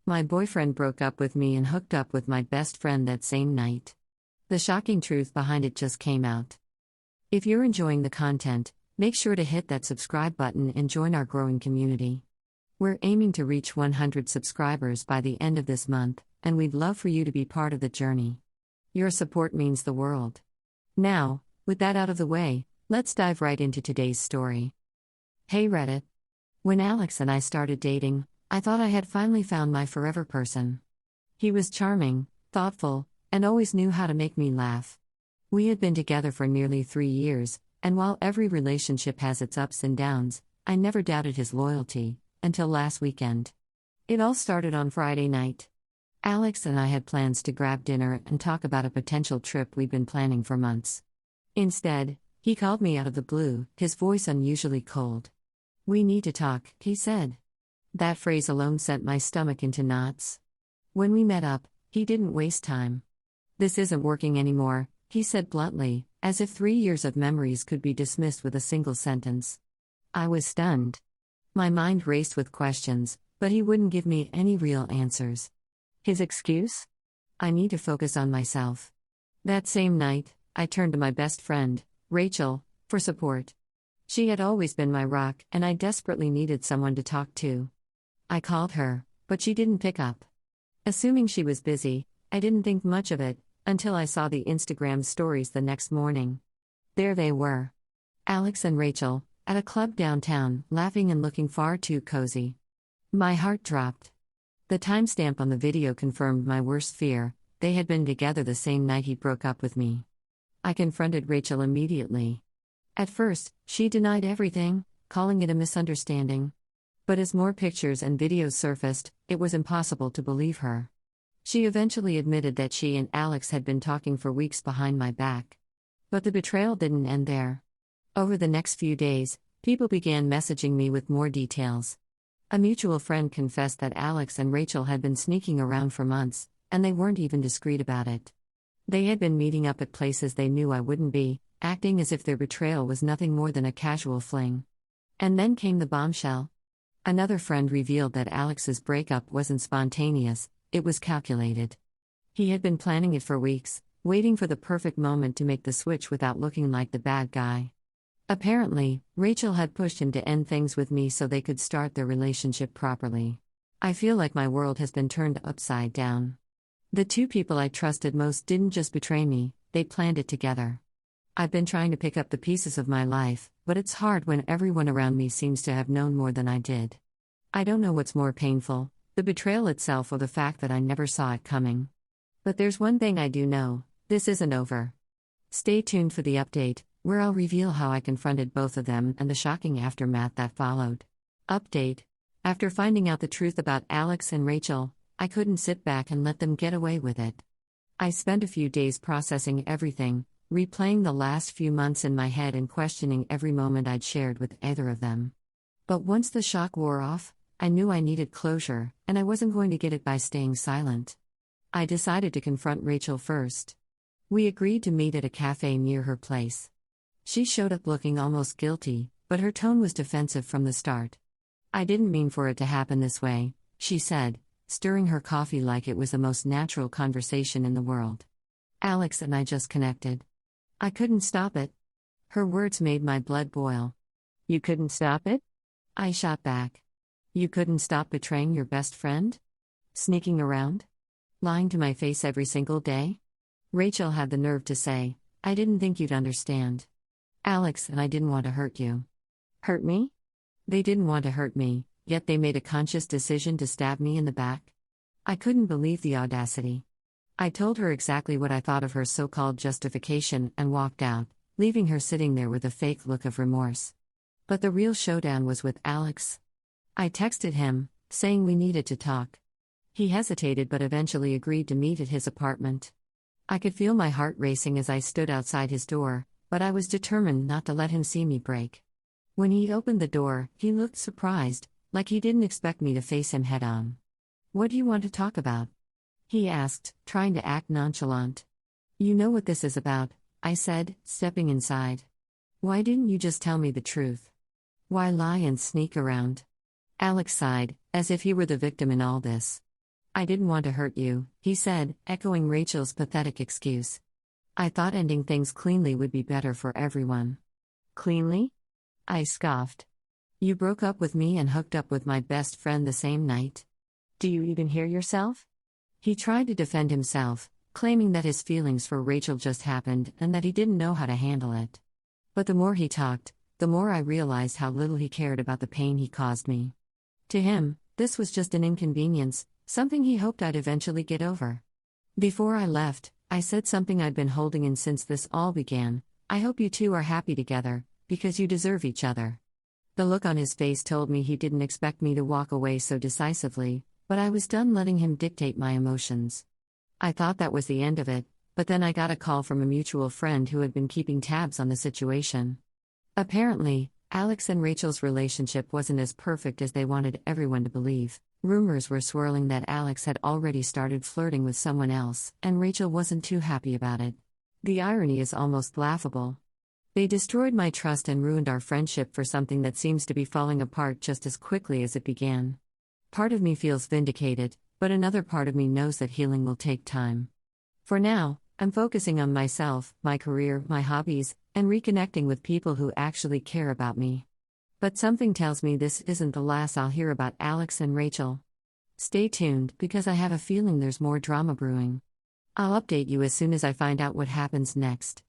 My boyfriend broke up with me and hooked up with my best friend that same night. The shocking truth behind it just came out. If you're enjoying the content, make sure to hit that subscribe button and join our growing community. We're aiming to reach 100 subscribers by the end of this month, and we'd love for you to be part of the journey. Your support means the world. Now, with that out of the way, let's dive right into today's story. Hey Reddit. When Alex and I started dating, I thought I had finally found my forever person. He was charming, thoughtful, and always knew how to make me laugh. We had been together for nearly 3 years, and while every relationship has its ups and downs, I never doubted his loyalty, until last weekend. It all started on Friday night. Alex and I had plans to grab dinner and talk about a potential trip we'd been planning for months. Instead, he called me out of the blue, his voice unusually cold. "We need to talk," he said. That phrase alone sent my stomach into knots. When we met up, he didn't waste time. "This isn't working anymore," he said bluntly, as if 3 years of memories could be dismissed with a single sentence. I was stunned. My mind raced with questions, but he wouldn't give me any real answers. His excuse? "I need to focus on myself." That same night, I turned to my best friend, Rachel, for support. She had always been my rock, and I desperately needed someone to talk to. I called her, but she didn't pick up. Assuming she was busy, I didn't think much of it, until I saw the Instagram stories the next morning. There they were. Alex and Rachel, at a club downtown, laughing and looking far too cozy. My heart dropped. The timestamp on the video confirmed my worst fear: they had been together the same night he broke up with me. I confronted Rachel immediately. At first, she denied everything, calling it a misunderstanding. But as more pictures and videos surfaced, it was impossible to believe her. She eventually admitted that she and Alex had been talking for weeks behind my back. But the betrayal didn't end there. Over the next few days, people began messaging me with more details. A mutual friend confessed that Alex and Rachel had been sneaking around for months, and they weren't even discreet about it. They had been meeting up at places they knew I wouldn't be, acting as if their betrayal was nothing more than a casual fling. And then came the bombshell. Another friend revealed that Alex's breakup wasn't spontaneous, it was calculated. He had been planning it for weeks, waiting for the perfect moment to make the switch without looking like the bad guy. Apparently, Rachel had pushed him to end things with me so they could start their relationship properly. I feel like my world has been turned upside down. The two people I trusted most didn't just betray me, they planned it together. I've been trying to pick up the pieces of my life, but it's hard when everyone around me seems to have known more than I did. I don't know what's more painful, the betrayal itself or the fact that I never saw it coming. But there's one thing I do know: this isn't over. Stay tuned for the update, where I'll reveal how I confronted both of them and the shocking aftermath that followed. Update. After finding out the truth about Alex and Rachel, I couldn't sit back and let them get away with it. I spent a few days processing everything, replaying the last few months in my head and questioning every moment I'd shared with either of them. But once the shock wore off, I knew I needed closure, and I wasn't going to get it by staying silent. I decided to confront Rachel first. We agreed to meet at a cafe near her place. She showed up looking almost guilty, but her tone was defensive from the start. "I didn't mean for it to happen this way," she said, stirring her coffee like it was the most natural conversation in the world. "Alex and I just connected. I couldn't stop it." Her words made my blood boil. "You couldn't stop it?" I shot back. "You couldn't stop betraying your best friend? Sneaking around? Lying to my face every single day?" Rachel had the nerve to say, "I didn't think you'd understand. Alex and I didn't want to hurt you." Hurt me? They didn't want to hurt me, yet they made a conscious decision to stab me in the back. I couldn't believe the audacity. I told her exactly what I thought of her so-called justification and walked out, leaving her sitting there with a fake look of remorse. But the real showdown was with Alex. I texted him, saying we needed to talk. He hesitated but eventually agreed to meet at his apartment. I could feel my heart racing as I stood outside his door, but I was determined not to let him see me break. When he opened the door, he looked surprised, like he didn't expect me to face him head-on. "What do you want to talk about?" he asked, trying to act nonchalant. "You know what this is about," I said, stepping inside. "Why didn't you just tell me the truth? Why lie and sneak around?" Alex sighed, as if he were the victim in all this. I didn't want to hurt you, he said, echoing Rachel's pathetic excuse. I thought ending things cleanly would be better for everyone. Cleanly? I scoffed. You broke up with me and hooked up with my best friend the same night. Do you even hear yourself? He tried to defend himself, claiming that his feelings for Rachel just happened and that he didn't know how to handle it. But the more he talked, the more I realized how little he cared about the pain he caused me. To him, this was just an inconvenience, something he hoped I'd eventually get over. Before I left, I said something I'd been holding in since this all began. I hope you two are happy together, because you deserve each other. The look on his face told me he didn't expect me to walk away so decisively, but I was done letting him dictate my emotions. I thought that was the end of it, but then I got a call from a mutual friend who had been keeping tabs on the situation. Apparently, Alex and Rachel's relationship wasn't as perfect as they wanted everyone to believe. Rumors were swirling that Alex had already started flirting with someone else, and Rachel wasn't too happy about it. The irony is almost laughable. They destroyed my trust and ruined our friendship for something that seems to be falling apart just as quickly as it began. Part of me feels vindicated, but another part of me knows that healing will take time. For now, I'm focusing on myself, my career, my hobbies, and reconnecting with people who actually care about me. But something tells me this isn't the last I'll hear about Alex and Rachel. Stay tuned, because I have a feeling there's more drama brewing. I'll update you as soon as I find out what happens next.